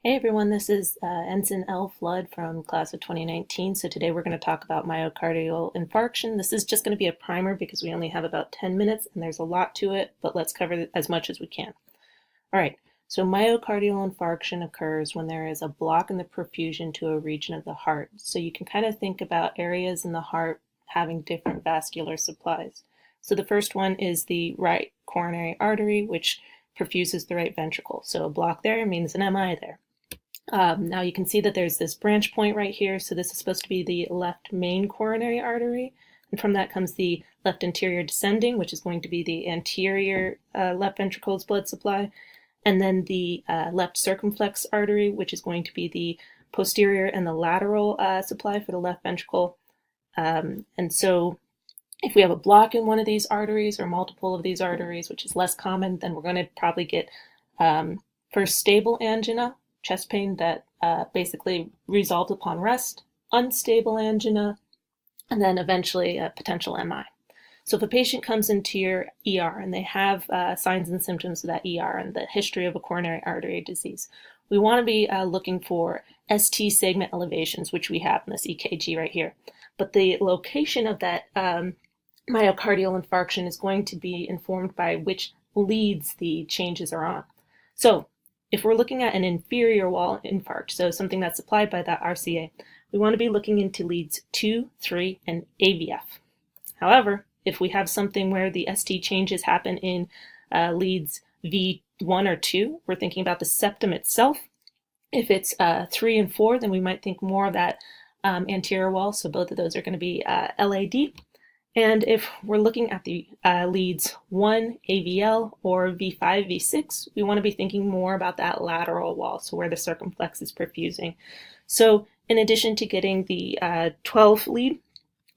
Hey everyone, this is Ensign L. Flood from class of 2019. So today we're going to talk about myocardial infarction. This is just going to be a primer because we only have about 10 minutes and there's a lot to it, but let's cover as much as we can. All right, so myocardial infarction occurs when there is a block in the perfusion to a region of the heart. So you can kind of think about areas in the heart having different vascular supplies. So the first one is the right coronary artery, which perfuses the right ventricle. So a block there means an MI there. Now you can see that there's this branch point right here, so this is supposed to be the left main coronary artery, and from that comes the left anterior descending, which is going to be the anterior left ventricle's blood supply, and then the left circumflex artery, which is going to be the posterior and the lateral supply for the left ventricle. And so if we have a block in one of these arteries or multiple of these arteries, which is less common, then we're going to probably get first stable angina, chest pain that basically resolves upon rest, unstable angina, and then eventually a potential MI. So if a patient comes into your ER and they have signs and symptoms of that ER and the history of a coronary artery disease, we want to be looking for ST segment elevations, which we have in this EKG right here. But the location of that myocardial infarction is going to be informed by which leads the changes are on. So if we're looking at an inferior wall infarct, so something that's supplied by that RCA, we want to be looking into leads 2, 3, and AVF. However, if we have something where the ST changes happen in leads V1 or 2, we're thinking about the septum itself. If it's 3 and 4, then we might think more of that anterior wall, so both of those are going to be LAD. And if we're looking at the leads 1, AVL, or V5, V6, we want to be thinking more about that lateral wall, so where the circumflex is perfusing. So in addition to getting the 12 lead,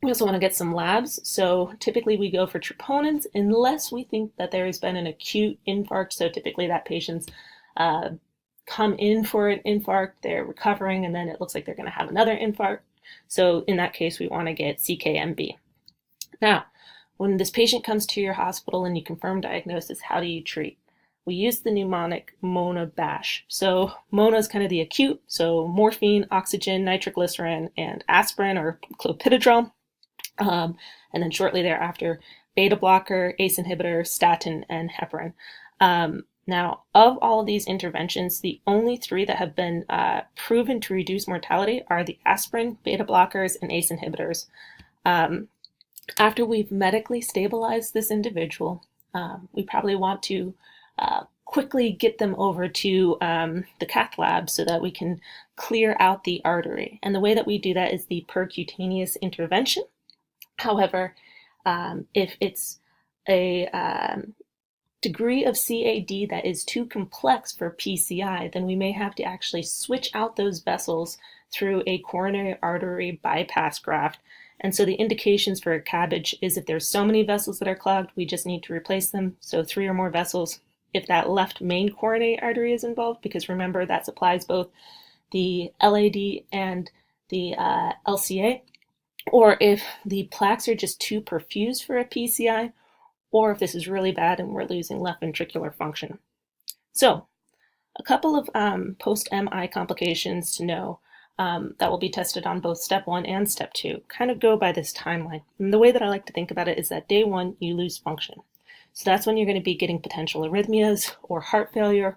we also want to get some labs. So typically we go for troponins unless we think that there has been an acute infarct. So typically that patient's come in for an infarct, they're recovering, and then it looks like they're going to have another infarct. So in that case, we want to get CKMB. Now, when this patient comes to your hospital and you confirm diagnosis, how do you treat? We use the mnemonic MONA-BASH. So MONA is kind of the acute, so morphine, oxygen, nitroglycerin, and aspirin or clopidogrel. And then shortly thereafter, beta blocker, ACE inhibitor, statin, and heparin. Now, of all of these interventions, the only 3 that have been proven to reduce mortality are the aspirin, beta blockers, and ACE inhibitors. After we've medically stabilized this individual, we probably want to quickly get them over to the cath lab so that we can clear out the artery. And the way that we do that is the percutaneous intervention. However, if it's a degree of CAD that is too complex for PCI, then we may have to actually switch out those vessels through a coronary artery bypass graft. And so the indications for a CABG is if there's so many vessels that are clogged, we just need to replace them. So 3 or more vessels if that left main coronary artery is involved, because remember that supplies both the LAD and the LCA, or if the plaques are just too perfused for a PCI, or if this is really bad and we're losing left ventricular function. So a couple of post-MI complications to know that will be tested on both step 1 and step 2 kind of go by this timeline. And the way that I like to think about it is that day 1, you lose function. So that's when you're going to be getting potential arrhythmias or heart failure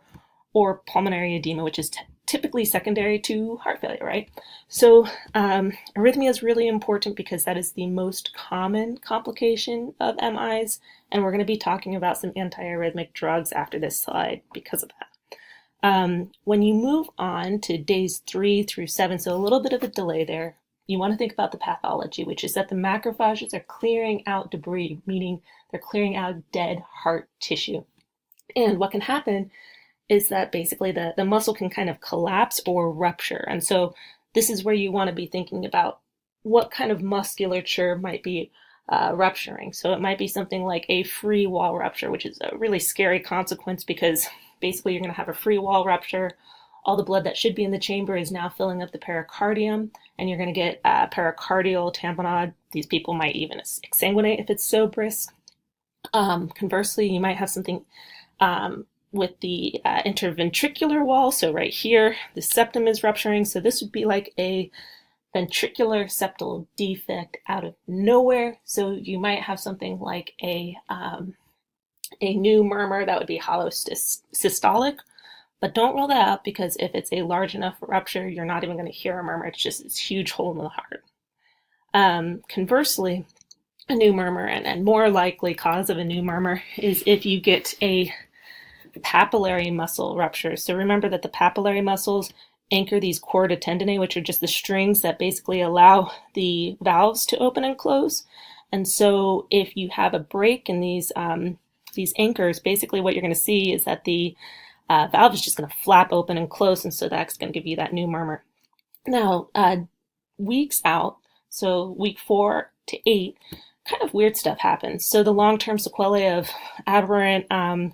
or pulmonary edema, which is typically secondary to heart failure, right? So arrhythmia is really important because that is the most common complication of MIs, and we're going to be talking about some antiarrhythmic drugs after this slide because of that. When you move on to days 3 through 7, so a little bit of a delay there, you want to think about the pathology, which is that the macrophages are clearing out debris, meaning they're clearing out dead heart tissue. And what can happen is that basically the muscle can kind of collapse or rupture. And so this is where you want to be thinking about what kind of musculature might be rupturing. So it might be something like a free wall rupture, which is a really scary consequence because basically you're going to have a free wall rupture. All the blood that should be in the chamber is now filling up the pericardium, and you're going to get pericardial tamponade. These people might even exsanguinate if it's so brisk. Conversely, you might have something with the interventricular wall. So right here, the septum is rupturing. So this would be like a ventricular septal defect out of nowhere. So you might have something like a new murmur that would be hollow systolic. But don't rule that out, because if it's a large enough rupture, you're not even going to hear a murmur. It's just this huge hole in the heart. Conversely, a new murmur and more likely cause of a new murmur is if you get a papillary muscle rupture. So remember that the papillary muscles anchor these chorda tendineae, which are just the strings that basically allow the valves to open and close. And so if you have a break in these anchors, basically what you're going to see is that the valve is just going to flap open and close, and so that's going to give you that new murmur. Now, weeks out, so week 4 to 8, kind of weird stuff happens. So the long-term sequelae of aberrant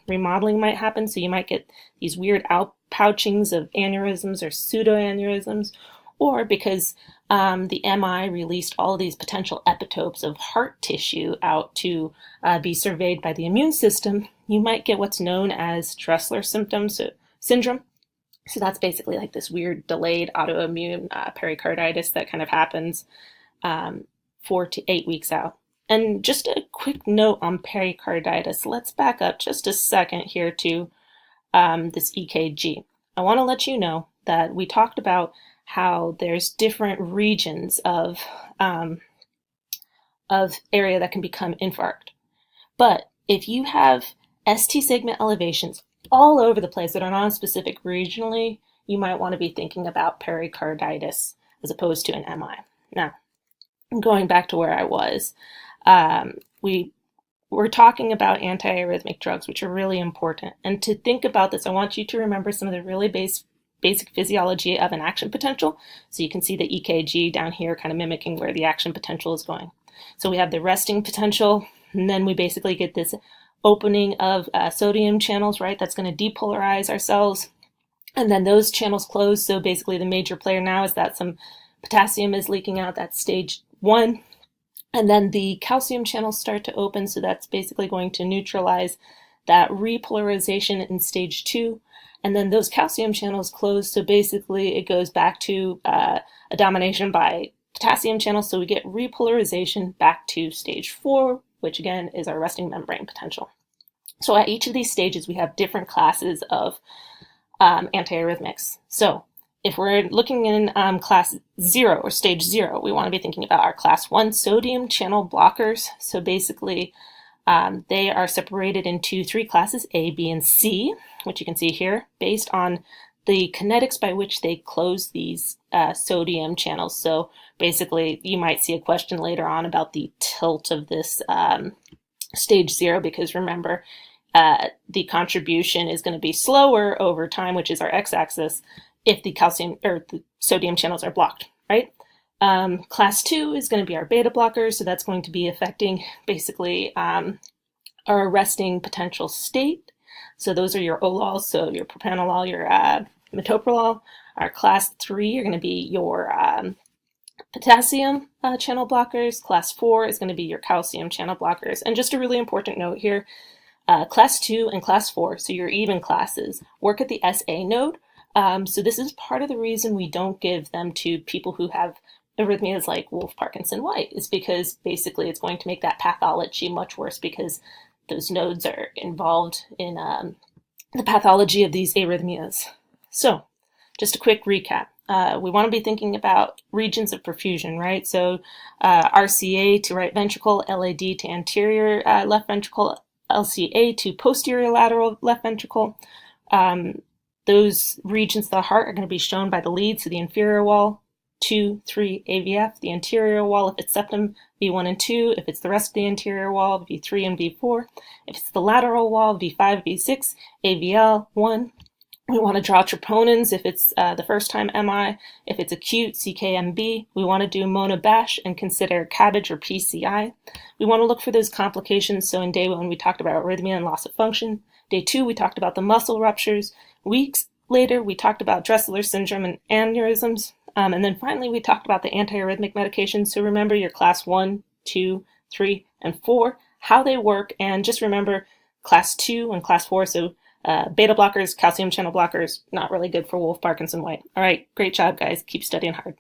remodeling might happen. So you might get these weird outpouchings of aneurysms or pseudoaneurysms, or because the MI released all of these potential epitopes of heart tissue out to be surveyed by the immune system, you might get what's known as Dressler syndrome. So that's basically like this weird delayed autoimmune pericarditis that kind of happens 4 to 8 weeks out. And just a quick note on pericarditis. Let's back up just a second here to this EKG. I want to let you know that we talked about how there's different regions of area that can become infarct. But if you have ST segment elevations all over the place that are non-specific regionally, you might want to be thinking about pericarditis as opposed to an MI. Now, going back to where I was, we're talking about antiarrhythmic drugs, which are really important. And to think about this, I want you to remember some of the really basic physiology of an action potential. So you can see the EKG down here kind of mimicking where the action potential is going. So we have the resting potential, and then we basically get this opening of sodium channels, right? That's going to depolarize our cells. And then those channels close. So basically the major player now is that some potassium is leaking out. That's stage 1. And then the calcium channels start to open. So that's basically going to neutralize that repolarization in stage 2. And then those calcium channels close. So basically it goes back to a domination by potassium channels. So we get repolarization back to stage 4, which again is our resting membrane potential. So at each of these stages, we have different classes of antiarrhythmics. So if we're looking in class 0 or stage 0, we want to be thinking about our class 1 sodium channel blockers. So basically, they are separated into 3 classes, A, B, and C, which you can see here, based on the kinetics by which they close these sodium channels. So basically, you might see a question later on about the tilt of this stage 0, because remember, the contribution is going to be slower over time, which is our x-axis, if the calcium or the sodium channels are blocked, right? Class 2 is going to be our beta blockers, so that's going to be affecting basically our resting potential state. So those are your OLOLs, so your propranolol, your metoprolol. Our class 3 are going to be your potassium channel blockers. Class 4 is going to be your calcium channel blockers. And just a really important note here, class 2 and class 4, so your even classes, work at the SA node. So this is part of the reason we don't give them to people who have arrhythmias like Wolff, Parkinson, White, is because basically it's going to make that pathology much worse, because those nodes are involved in the pathology of these arrhythmias. So just a quick recap. We want to be thinking about regions of perfusion, right? So RCA to right ventricle, LAD to anterior left ventricle, LCA to posterior lateral left ventricle. Those regions of the heart are going to be shown by the lead, so the inferior wall, 2, 3, AVF, the anterior wall, if it's septum, V1 and 2, if it's the rest of the anterior wall, V3 and V4, if it's the lateral wall, V5, V6, AVL, 1. We want to draw troponins if it's the first time MI. If it's acute, CKMB. We want to do Mona Bash and consider CABG or PCI. We want to look for those complications. So in day 1, we talked about arrhythmia and loss of function. Day 2, we talked about the muscle ruptures. Weeks later, we talked about Dressler syndrome and aneurysms. And then finally, we talked about the antiarrhythmic medications. So remember your class 1, 2, 3, and 4, how they work. And just remember class 2 and class 4. So Beta blockers, calcium channel blockers, not really good for Wolff, Parkinson White. All right, great job, guys. Keep studying hard.